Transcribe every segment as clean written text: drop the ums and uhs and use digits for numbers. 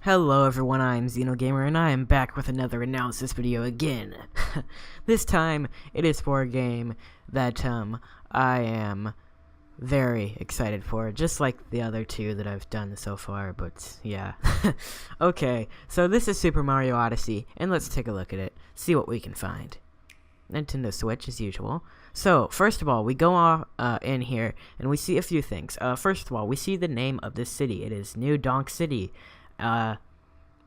Hello everyone, I'm Xenogamer, and I am back with another analysis video again. This time, it is for a game that, I am very excited for, just like the other two that I've done so far, but yeah. Okay, so this is Super Mario Odyssey, and let's take a look at it, see what we can find. Nintendo Switch, as usual. So, first of all, we go in here, and we see a few things. First of all, we see the name of this city. It is New Donk City.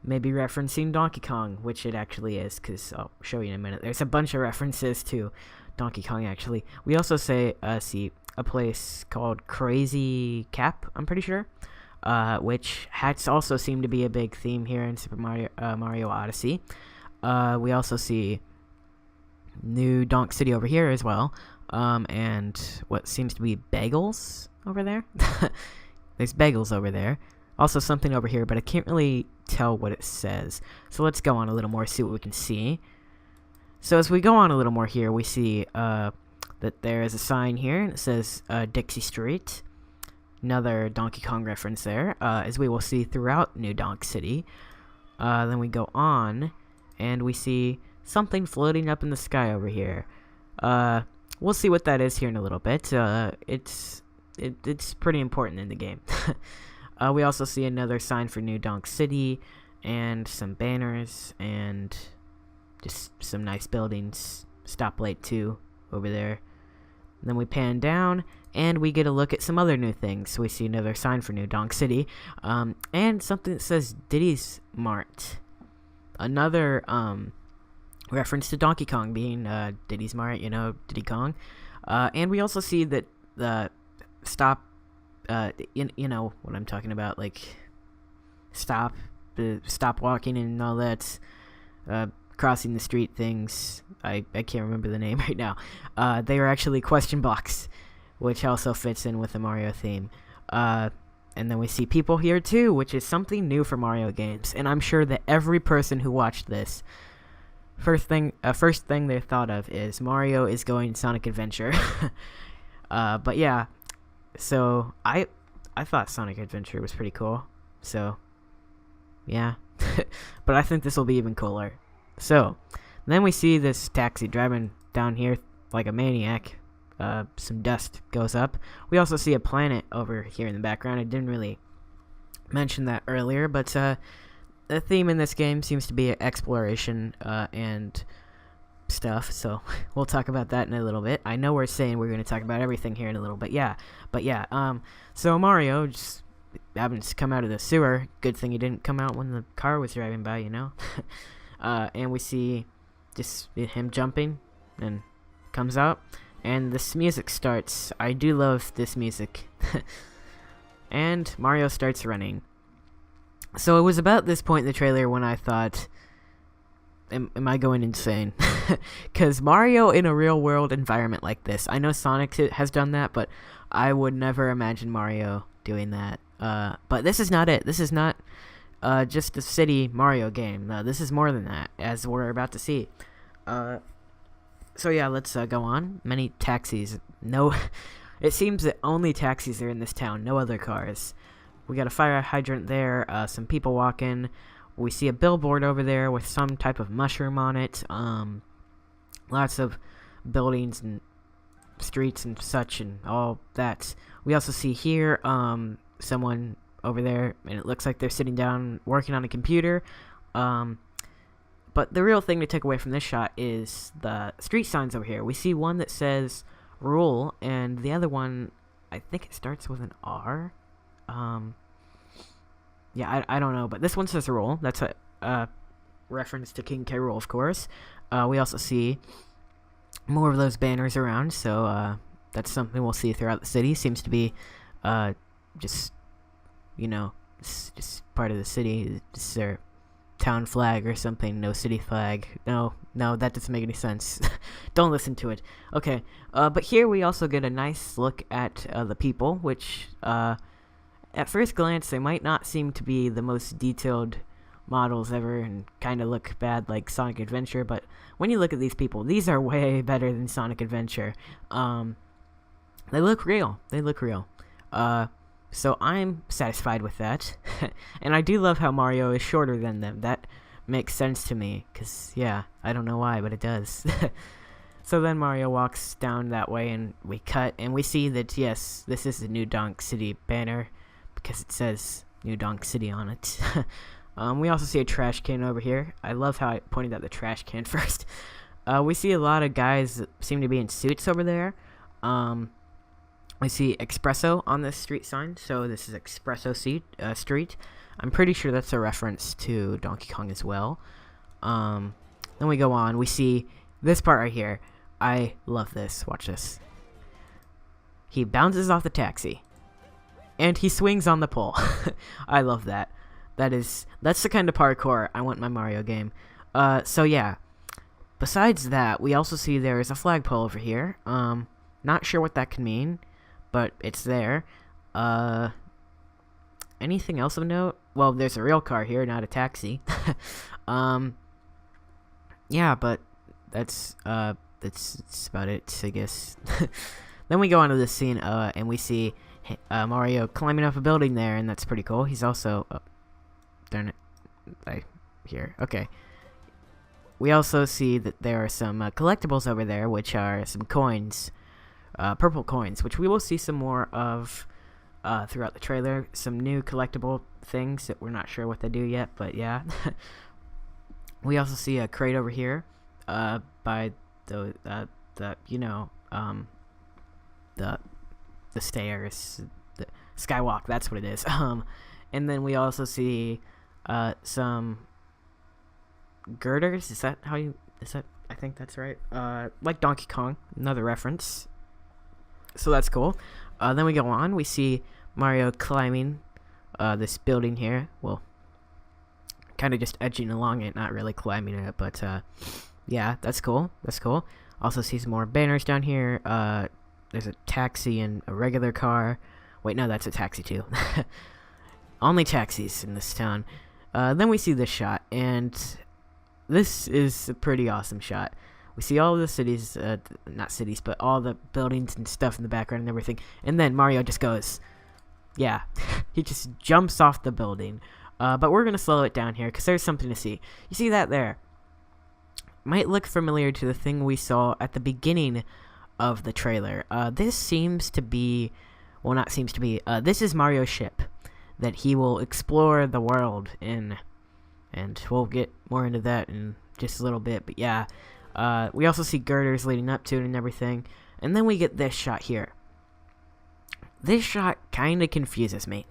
Maybe referencing Donkey Kong, which it actually is, because I'll show you in a minute. There's a bunch of references to Donkey Kong, actually. We also see a place called Crazy Cap, I'm pretty sure, which has also seemed to be a big theme here in Super Mario Odyssey. We also see New Donk City over here as well, and what seems to be bagels over there. There's bagels over there. Also something over here, but I can't really tell what it says. So let's go on a little more, see what we can see. So as we go on a little more here, we see that there is a sign here, and it says Dixie Street. Another Donkey Kong reference there, as we will see throughout New Donk City. Then we go on, and we see something floating up in the sky over here. We'll see what that is here in a little bit. It's pretty important in the game. We also see another sign for New Donk City, and some banners, and just some nice buildings. Stoplight too, over there. And then we pan down, and we get a look at some other new things. We see another sign for New Donk City, and something that says Diddy's Mart. Another, reference to Donkey Kong being, Diddy's Mart, you know, Diddy Kong. And we also see that the stop, you know what I'm talking about, like stop walking and all that, crossing the street things. I can't remember the name right now. They are actually question blocks, which also fits in with the Mario theme. And then we see people here too, which is something new for Mario games. And I'm sure that every person who watched this, first thing they thought of is Mario is going Sonic Adventure. But yeah. So, I thought Sonic Adventure was pretty cool, so, yeah. But I think this will be even cooler. So, then we see this taxi driving down here like a maniac. Some dust goes up. We also see a planet over here in the background. I didn't really mention that earlier, but, the theme in this game seems to be exploration, and stuff, so we'll talk about that in a little bit. I know we're saying we're going to talk about everything here in a little bit, so Mario just happens to come out of the sewer. Good thing he didn't come out when the car was driving by, you know. And we see just him jumping, and comes out, and this music starts. I do love this music. And Mario starts running. So it was about this point in the trailer when I thought, Am I going insane? Because Mario in a real-world environment like this, I know Sonic has done that, but I would never imagine Mario doing that. But this is not it. This is not just a city Mario game. No, this is more than that, as we're about to see. So yeah, let's go on. Many taxis. No, it seems that only taxis are in this town, no other cars. We got a fire hydrant there, some people walking. We see a billboard over there with some type of mushroom on it. Lots of buildings and streets and such and all that. We also see here someone over there, and it looks like they're sitting down working on a computer. But the real thing to take away from this shot is the street signs over here. We see one that says Rule, and the other one, I think it starts with an R. Yeah, I don't know, but this one says Rule. That's a reference to King K. Rool, of course. We also see more of those banners around, so that's something we'll see throughout the city. Seems to be just, you know, just part of the city. It's their town flag or something. No city flag. No, that doesn't make any sense. Don't listen to it. Okay, but here we also get a nice look at the people, which at first glance, they might not seem to be the most detailed models ever and kind of look bad like Sonic Adventure, but when you look at these people, these are way better than Sonic Adventure. They look real. So I'm satisfied with that. And I do love how Mario is shorter than them. That makes sense to me, because, yeah, I don't know why, but it does. So then Mario walks down that way, and we cut, and we see that, yes, this is the New Donk City banner, because it says New Donk City on it. We also see a trash can over here. I love how I pointed out the trash can first. We see a lot of guys that seem to be in suits over there. We see Espresso on this street sign, so this is Espresso Street. I'm pretty sure that's a reference to Donkey Kong as well. Then we go on. We see this part right here. I love this. Watch this. He bounces off the taxi, and he swings on the pole. I love that. That's the kind of parkour I want in my Mario game. So yeah. Besides that, we also see there is a flagpole over here. Not sure what that can mean, but it's there. Anything else of note? Well, there's a real car here, not a taxi. Yeah, but that's about it, I guess. Then we go on to this scene, and we see Mario climbing up a building there, and that's pretty cool. He's also... darn it. Here. Okay. We also see that there are some collectibles over there, which are some coins. Purple coins, which we will see some more of throughout the trailer. Some new collectible things that we're not sure what they do yet, but yeah. We also see a crate over here by the stairs, the skywalk, that's what it is. And then we also see some girders. I think that's right. Like Donkey Kong, another reference. So that's cool. Then we go on. We see Mario climbing this building here. Well, kind of just edging along it, not really climbing it, but yeah, that's cool. That's cool. Also see some more banners down here. There's a taxi and a regular car. Wait, no, that's a taxi too. Only taxis in this town. Then we see this shot, and this is a pretty awesome shot. We see all the cities, not cities, but all the buildings and stuff in the background and everything. And then Mario just goes, yeah, he just jumps off the building. But we're going to slow it down here because there's something to see. You see that there? Might look familiar to the thing we saw at the beginning of the trailer. This seems to be, well, not seems to be, this is Mario's ship that he will explore the world in. And we'll get more into that in just a little bit. But yeah, we also see girders leading up to it and everything. And then we get this shot here. This shot kind of confuses me.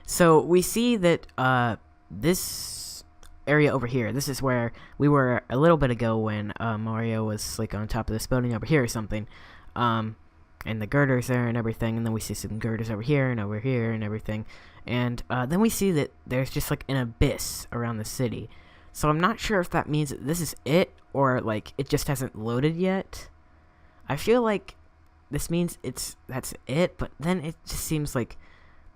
So we see that this area over here, this is where we were a little bit ago when Mario was like on top of this building over here or something. And the girders there and everything, and then we see some girders over here and everything. And then we see that there's just like an abyss around the city. So I'm not sure if that means that this is it, or like it just hasn't loaded yet. I feel like this means that's it, but then it just seems like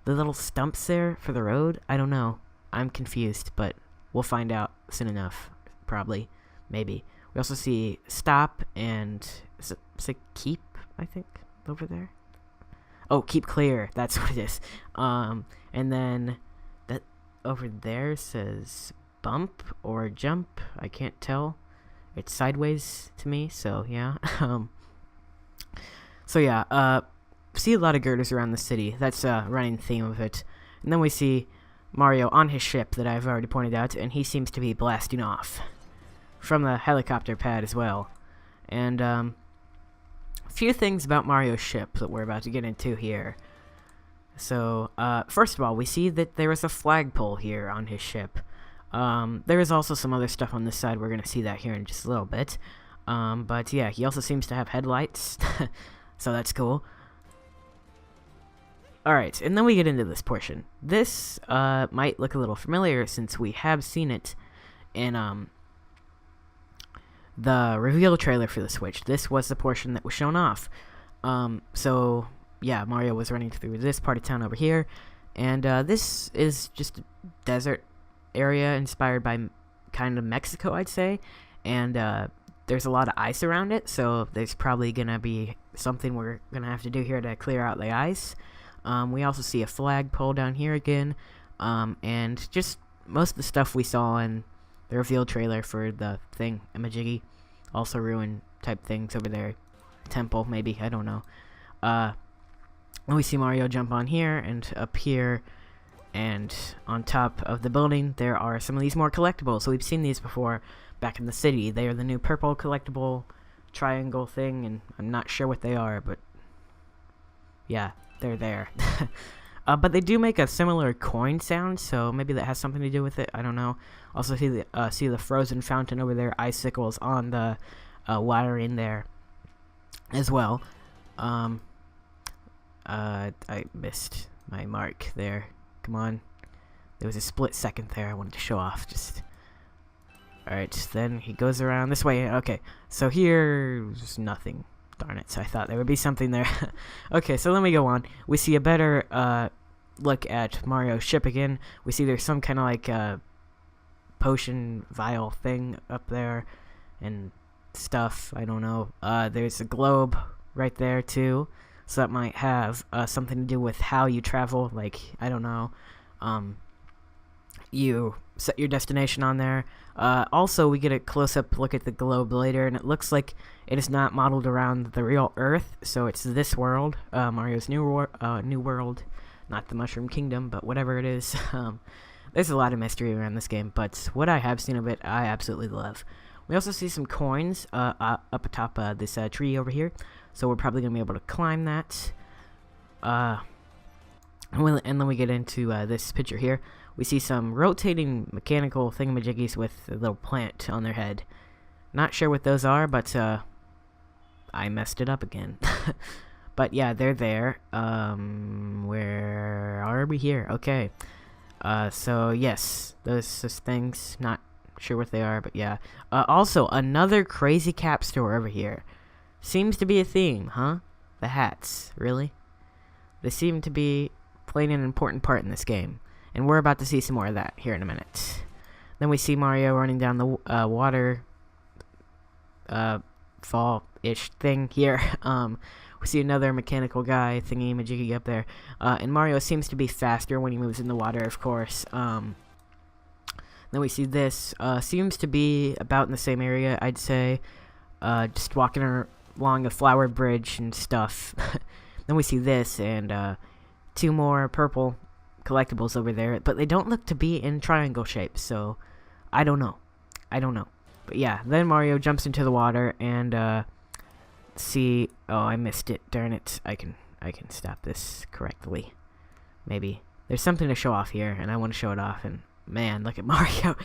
the little stumps there for the road. I don't know. I'm confused, but we'll find out soon enough. Probably. Maybe. We also see stop and is it keep, I think, over there. Oh, keep clear. That's what it is. And then that over there says bump or jump. I can't tell. It's sideways to me, so yeah. So yeah, see a lot of girders around the city. That's a running theme of it. And then we see Mario on his ship that I've already pointed out, and he seems to be blasting off from the helicopter pad as well. And a few things about Mario's ship that we're about to get into here. So first of all, we see that there is a flagpole here on his ship. There is also some other stuff on this side. We're going to see that here in just a little bit. But yeah, he also seems to have headlights, so that's cool. Alright, and then we get into this portion. This might look a little familiar since we have seen it in the reveal trailer for the Switch. This was the portion that was shown off. So yeah, Mario was running through this part of town over here, and this is just a desert area inspired by kind of Mexico, I'd say, and there's a lot of ice around it, so there's probably gonna be something we're gonna have to do here to clear out the ice. We also see a flagpole down here again, and just most of the stuff we saw in the reveal trailer for the thing, Majiggy. Also ruin type things over there. Temple, maybe, I don't know. We see Mario jump on here and up here, and on top of the building there are some of these more collectibles. So we've seen these before back in the city. They are the new purple collectible triangle thing, and I'm not sure what they are, but yeah, they're there. But they do make a similar coin sound, so maybe that has something to do with it. I don't know. Also see the frozen fountain over there, icicles on the wiring there as well. I missed my mark there. Come on. There was a split second there I wanted to show off. Just alright, then he goes around this way. Okay, so here's nothing. Darn it, so I thought there would be something there. Okay, so let me go on. We see a better look at Mario's ship again. We see there's some kind of like potion vial thing up there and stuff. I don't know. There's a globe right there too. So that might have something to do with how you travel. Like, I don't know. You set your destination on there. Also, we get a close-up look at the globe later, and it looks like it is not modeled around the real Earth. So it's this world, Mario's new world, not the Mushroom Kingdom, but whatever it is. There's a lot of mystery around this game, but what I have seen of it, I absolutely love. We also see some coins up atop this tree over here, so we're probably going to be able to climb that. And then we get into this picture here. We see some rotating mechanical thingamajiggies with a little plant on their head. Not sure what those are, but I messed it up again. But yeah, they're there. Where are we here? Okay. So yes, those things, not sure what they are, but yeah. Also, another crazy cap store over here. Seems to be a theme, huh? The hats, really? They seem to be playing an important part in this game, and we're about to see some more of that here in a minute. Then we see Mario running down the water fall-ish thing here. We see another mechanical guy thingy-majiggy up there, and Mario seems to be faster when he moves in the water, of course. Then we see this, seems to be about in the same area, I'd say, just walking along a flower bridge and stuff. Then we see this, and two more purple collectibles over there, but they don't look to be in triangle shape, so I don't know. But yeah, then Mario jumps into the water, and see, oh, I missed it, darn it. I can stop this correctly. Maybe. There's something to show off here, and I want to show it off, and man, look at Mario.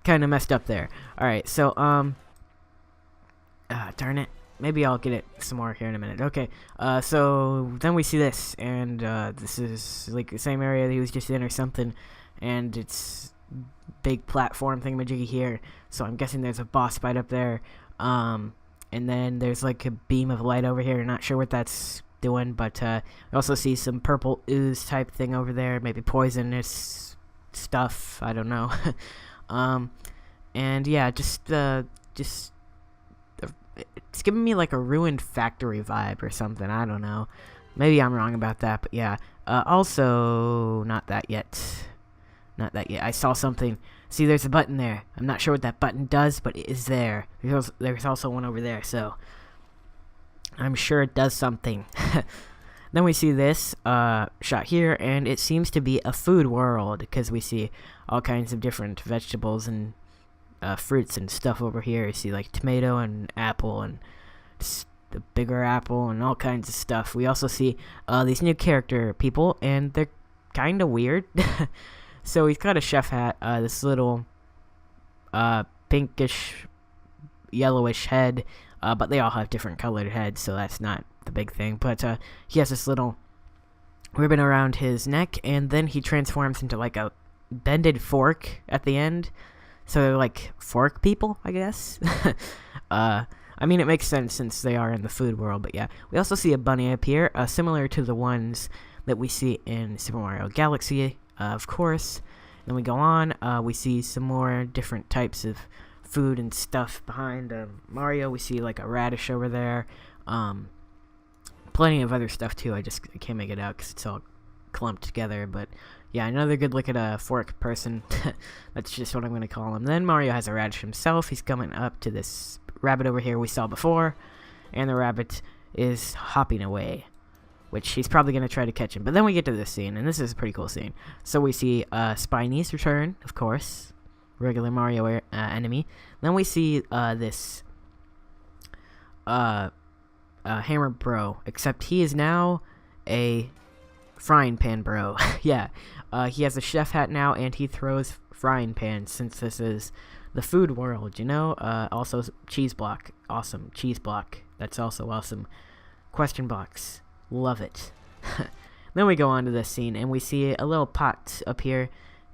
Kind of messed up there. Alright, so, darn it. Maybe I'll get it some more here in a minute. Okay, so then we see this, and this is like the same area that he was just in or something, and it's big platform thingamajiggy here, so I'm guessing there's a boss fight up there, and then there's like a beam of light over here. Not sure what that's doing, but we also see some purple ooze type thing over there, maybe poisonous stuff, I don't know. And yeah, just it's giving me like a ruined factory vibe or something. I don't know. Maybe I'm wrong about that, but yeah. Also, not that yet. I saw something. See, there's a button there. I'm not sure what that button does, but it is there. There's also one over there, so I'm sure it does something. Then we see this shot here, and it seems to be a food world, because we see all kinds of different vegetables and fruits and stuff over here. You see like tomato and apple and the bigger apple and all kinds of stuff. We also see these new character people, and they're kind of weird. So he's got a chef hat, this little pinkish yellowish head, but they all have different colored heads, so that's not the big thing. But he has this little ribbon around his neck, and then he transforms into like a bended fork at the end. So they're like fork people, I guess. I mean, it makes sense since they are in the food world, but yeah. We also see a bunny up here, similar to the ones that we see in Super Mario Galaxy, of course. Then we go on, we see some more different types of food and stuff behind Mario. We see like a radish over there. Plenty of other stuff too. I can't make it out because it's all clumped together, but yeah, another good look at a fork person. That's just what I'm going to call him. Then Mario has a radish himself. He's coming up to this rabbit over here we saw before, and the rabbit is hopping away, which he's probably going to try to catch him. But then we get to this scene, and this is a pretty cool scene. So we see Spiney's return, of course, regular Mario enemy. Then we see this Hammer Bro, except he is now a frying pan bro. Yeah, he has a chef hat now, and he throws frying pans, since this is the food world, you know? Also, cheese block. Awesome. Cheese block. That's also awesome. Question box. Love it. Then we go on to this scene, and we see a little pot up here,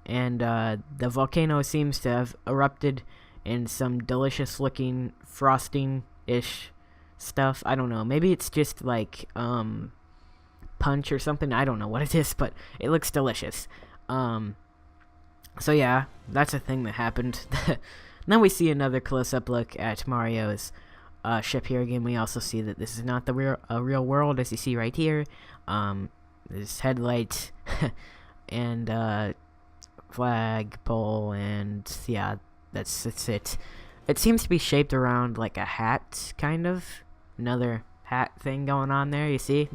and the volcano seems to have erupted in some delicious-looking frosting-ish stuff. I don't know. Maybe it's just, like, punch or something. I don't know what it is, but it looks delicious. So yeah, that's a thing that happened. Then we see another close-up look at Mario's ship here again. We also see that this is not the real world, as you see right here. There's headlight and flagpole, and yeah, that's it. It seems to be shaped around like a hat, kind of. Another hat thing going on there, you see?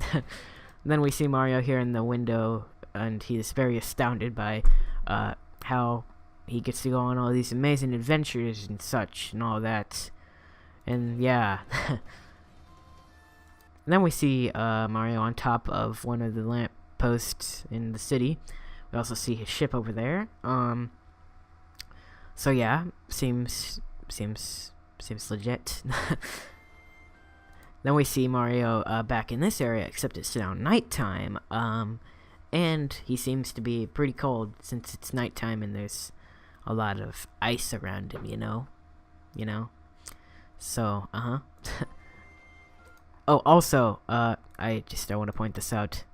Then we see Mario here in the window, and he's very astounded by how he gets to go on all these amazing adventures and such, and all that. And yeah. Then we see Mario on top of one of the lamp posts in the city. We also see his ship over there. So yeah, seems legit. Then we see Mario back in this area, except it's now nighttime. And he seems to be pretty cold since it's nighttime and there's a lot of ice around him, you know? So, Oh, also, I want to point this out.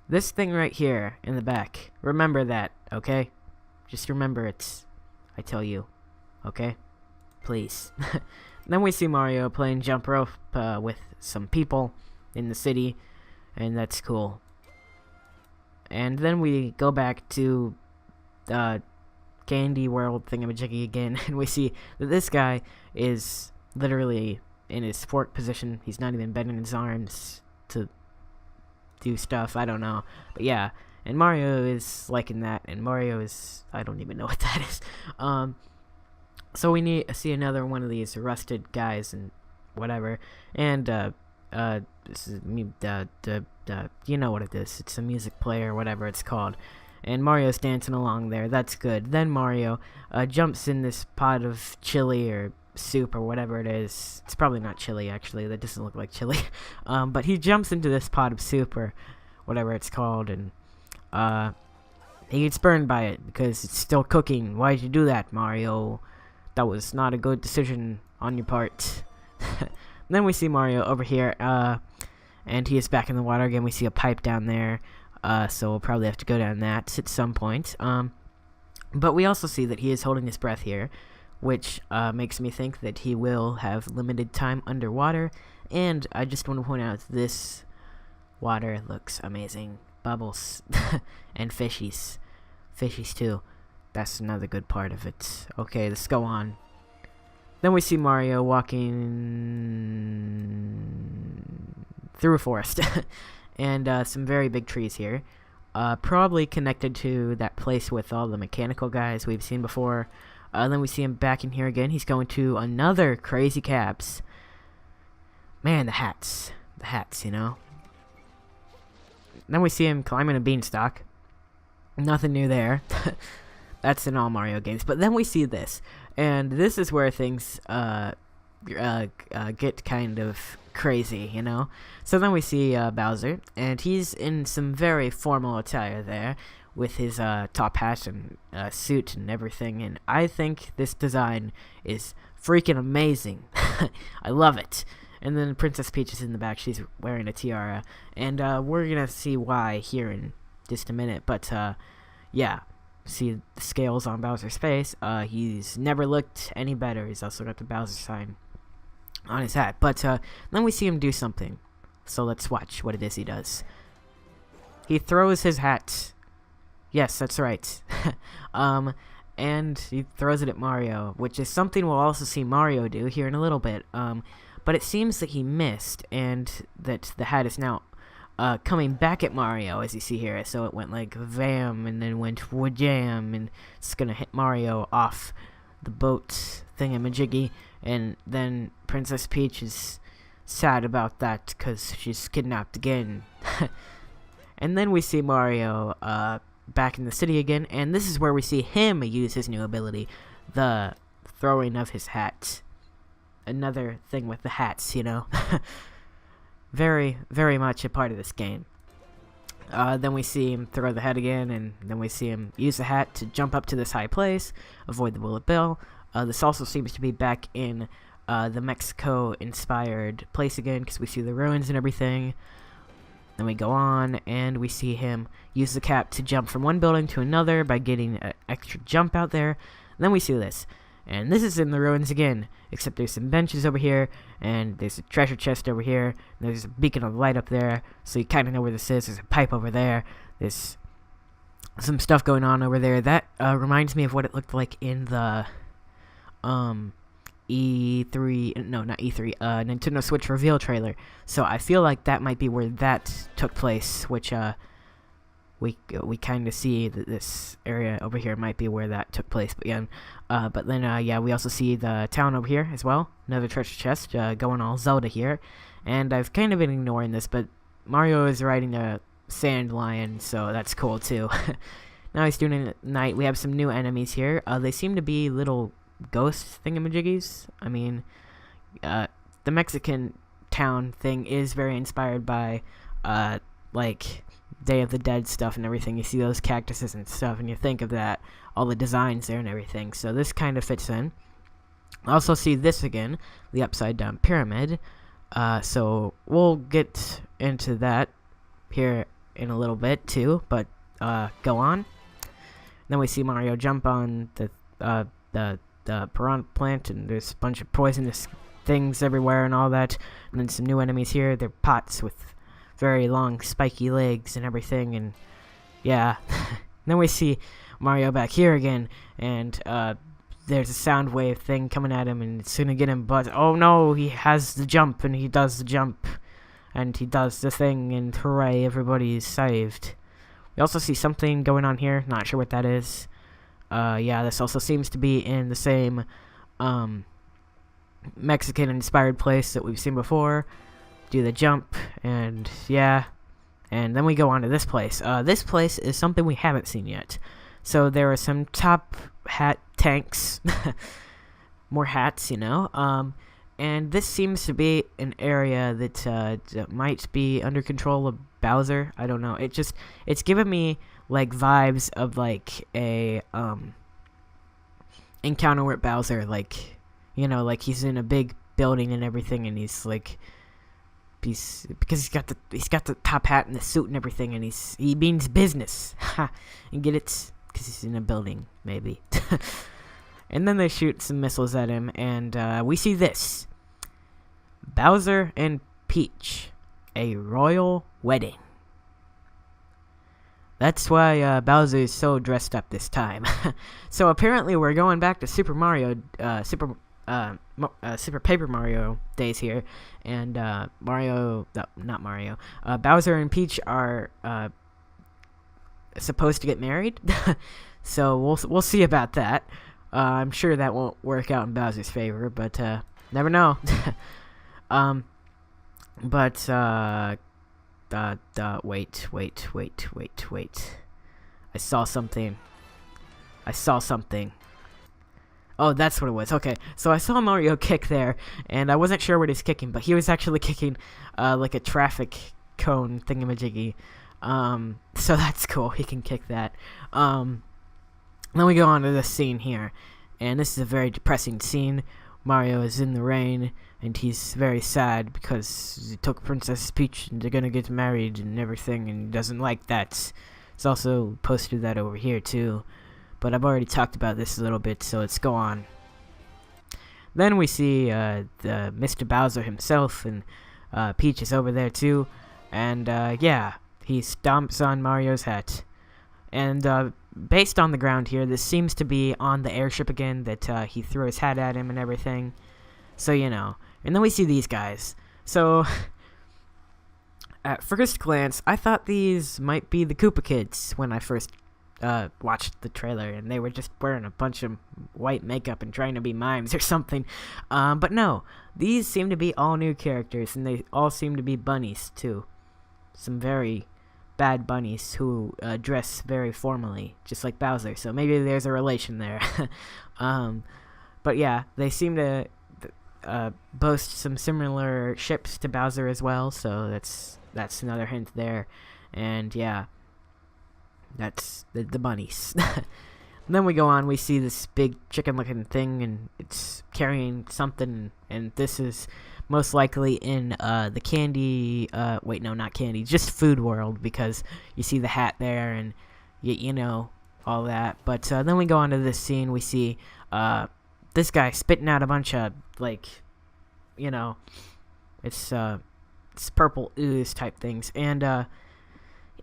This thing right here in the back, remember that, okay? Just remember it, I tell you, okay? Please. Then we see Mario playing jump rope with some people in the city, and that's cool. And then we go back to Candy World thingamajiggy again, and we see that this guy is literally in his fork position. He's not even bending his arms to do stuff. I don't know. But yeah, and Mario is liking that, and Mario is... I don't even know what that is. So we need to see another one of these rusted guys and whatever. And this is me. You know what it is? It's a music player, whatever it's called. And Mario's dancing along there. That's good. Then Mario jumps in this pot of chili or soup or whatever it is. It's probably not chili, actually. That doesn't look like chili. But he jumps into this pot of soup or whatever it's called, and he gets burned by it because it's still cooking. Why'd you do that, Mario? That was not a good decision on your part. Then we see Mario over here, and he is back in the water again. We see a pipe down there, so we'll probably have to go down that at some point. But we also see that he is holding his breath here, which makes me think that he will have limited time underwater. And I just want to point out this water looks amazing. Bubbles and fishies. Fishies too. That's another good part of it. Okay, let's go on. Then we see Mario walking through a forest. And some very big trees here. Probably connected to that place with all the mechanical guys we've seen before. Then we see him back in here again. He's going to another Crazy Cabs. Man, the hats. The hats, you know. Then we see him climbing a beanstalk. Nothing new there. That's in all Mario games. But then we see this. And this is where things get kind of crazy, you know? So then we see Bowser. And he's in some very formal attire there, with his top hat and suit and everything. And I think this design is freaking amazing. I love it. And then Princess Peach is in the back. She's wearing a tiara. And we're going to see why here in just a minute. But yeah. See the scales on Bowser's face. He's never looked any better. He's also got the Bowser sign on his hat. But then we see him do something. So let's watch what it is he does. he throws his hat. Yes, that's right. um, and he throws it at Mario, which is something we'll also see Mario do here in a little bit. But it seems that he missed, and that the hat is now coming back at Mario, as you see here. So it went like vam, and then went wajam, and it's gonna hit Mario off the boat thingamajiggy, and then Princess Peach is sad about that because she's kidnapped again. And then we see Mario back in the city again, and this is where we see him use his new ability, the throwing of his hat. Another thing with the hats, you know. Very, very much a part of this game. Then we see him throw the hat again, and then we see him use the hat to jump up to this high place, avoid the bullet bill. This also seems to be back in the Mexico-inspired place again, because we see the ruins and everything. Then we go on, and we see him use the cap to jump from one building to another by getting an extra jump out there. And then we see this. And this is in the ruins again, except there's some benches over here, and there's a treasure chest over here, and there's a beacon of light up there, so you kind of know where this is. There's a pipe over there, there's some stuff going on over there. That reminds me of what it looked like in the E3, no, not E3, Nintendo Switch reveal trailer. So I feel like that might be where that took place, which we kind of see that this area over here might be where that took place. But yeah, yeah, we also see the town over here as well. Another treasure chest, going all Zelda here. And I've kind of been ignoring this, but Mario is riding a sand lion, so that's cool too. Now he's doing it at night. We have some new enemies here. They seem to be little ghost thingamajiggies. I mean, the Mexican town thing is very inspired by, like, Day of the Dead stuff and everything. You see those cactuses and stuff, and you think of that, all the designs there and everything. So this kind of fits in. I also see this again, the upside down pyramid. So we'll get into that here in a little bit too. But go on. Then we see Mario jump on the piranha plant, and there's a bunch of poisonous things everywhere and all that. And then some new enemies here. They're pots with very long spiky legs and everything, and yeah. Then we see Mario back here again, and there's a sound wave thing coming at him, and it's gonna get him, but oh no, he has the jump, and he does the jump, and he does the thing, and hooray, everybody's saved. We also see something going on here, not sure what that is. Yeah, this also seems to be in the same Mexican-inspired place that we've seen before. Do the jump, and yeah, and then we go on to this place. This place is something we haven't seen yet. So there are some top hat tanks, more hats, you know, and this seems to be an area that might be under control of Bowser. I don't know, it's giving me like vibes of like a encounter with Bowser, like, you know, like he's in a big building and everything, and he's like, because he's got the top hat and the suit and everything, and he means business. Ha! And get it? Because he's in a building, maybe. And then they shoot some missiles at him, and we see this: Bowser and Peach, a royal wedding. That's why Bowser is so dressed up this time. So apparently we're going back to Super Paper Mario days here, and Bowser and Peach are supposed to get married. So we'll see about that. I'm sure that won't work out in Bowser's favor, but never know. Wait. I saw something. Oh, that's what it was. Okay, so I saw Mario kick there, and I wasn't sure what he's kicking, but he was actually kicking like a traffic cone thingamajiggy. So that's cool. He can kick that. Then we go on to this scene here, and this is a very depressing scene. Mario is in the rain, and he's very sad because he took Princess Peach, and they're gonna get married and everything, and he doesn't like that. It's also posted that over here too, but I've already talked about this a little bit, so let's go on. Then we see the Mr. Bowser himself, and Peach is over there too, and yeah, he stomps on Mario's hat. And based on the ground here, this seems to be on the airship again, that he threw his hat at him and everything. So, you know. And then we see these guys. So, at first glance, I thought these might be the Koopa Kids when I first watched the trailer, and they were just wearing a bunch of white makeup and trying to be mimes or something. But no, these seem to be all new characters, and they all seem to be bunnies, too. Some very bad bunnies who dress very formally, just like Bowser, so maybe there's a relation there. But yeah, they seem to boast some similar ships to Bowser as well, so that's another hint there. And yeah, that's the bunnies. Then we go on, we see this big chicken-looking thing, and it's carrying something, and this is most likely in the candy, wait, no, not candy, just food world, because you see the hat there, and you know, all that. But then we go on to this scene, we see this guy spitting out a bunch of, like, you know, it's purple ooze type things. And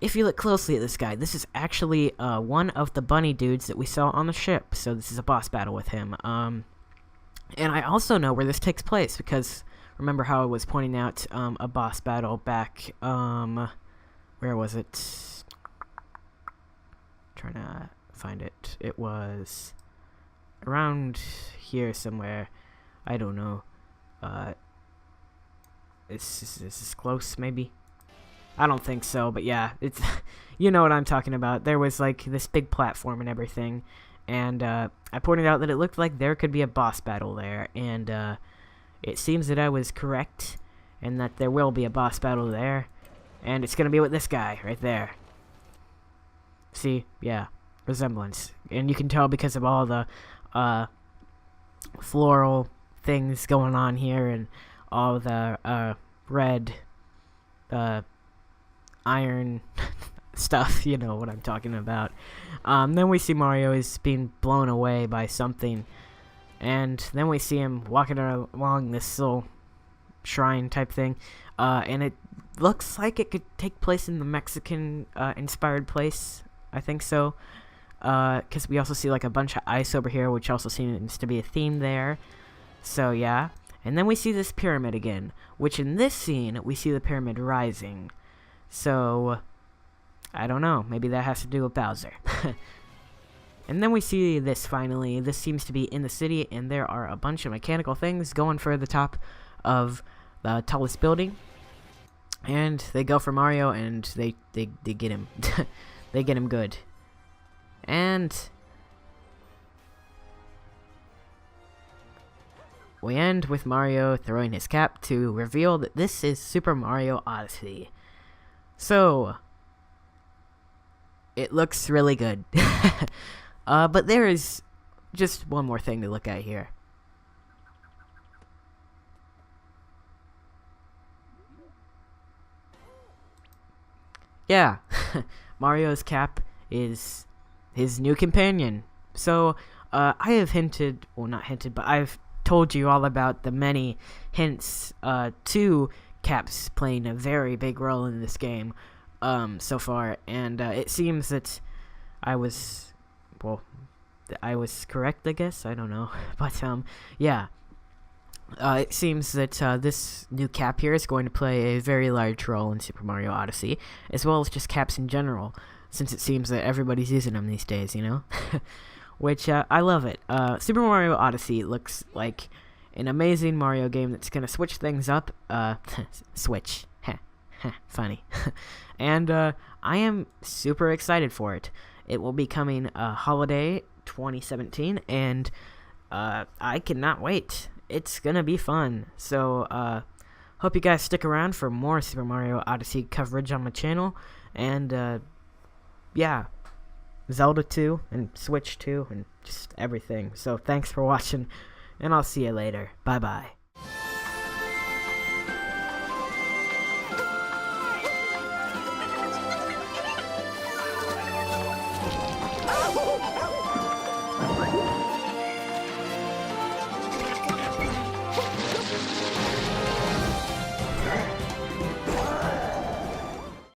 if you look closely at this guy, this is actually one of the bunny dudes that we saw on the ship, so this is a boss battle with him. And I also know where this takes place, because remember how I was pointing out a boss battle back, where was it? Trying to find it. It was around here somewhere. I don't know. Is this close, maybe? I don't think so, but yeah, it's you know what I'm talking about. There was like this big platform and everything, and I pointed out that it looked like there could be a boss battle there, and it seems that I was correct, and that there will be a boss battle there, and it's gonna be with this guy right there. See, yeah, resemblance, and you can tell because of all the floral things going on here, and all the red iron stuff, you know what I'm talking about. Then we see Mario is being blown away by something, and then we see him walking along this little shrine type thing, and it looks like it could take place in the Mexican inspired place, I think so, because we also see like a bunch of ice over here, which also seems to be a theme there. So yeah, and then we see this pyramid again, which in this scene we see the pyramid rising. So I don't know, maybe that has to do with Bowser. And then we see this finally. This seems to be in the city, and there are a bunch of mechanical things going for the top of the tallest building. And they go for Mario, and they get him. They get him good. And we end with Mario throwing his cap to reveal that this is Super Mario Odyssey. So it looks really good. But there is just one more thing to look at here. Yeah, Mario's cap is his new companion. So, I have hinted, well, not hinted, but I've told you all about the many hints to caps playing a very big role in this game so far, and it seems that I was correct, I guess. I don't know. But yeah, it seems that this new cap here is going to play a very large role in Super Mario Odyssey, as well as just caps in general, since it seems that everybody's using them these days, you know? Which, I love it. Super Mario Odyssey looks like an amazing Mario game that's going to switch things up. Switch. Funny. And I am super excited for it. It will be coming holiday 2017, and I cannot wait. It's going to be fun. So, hope you guys stick around for more Super Mario Odyssey coverage on my channel. And, yeah, Zelda 2 and Switch 2 and just everything. So thanks for watching, and I'll see you later. Bye-bye.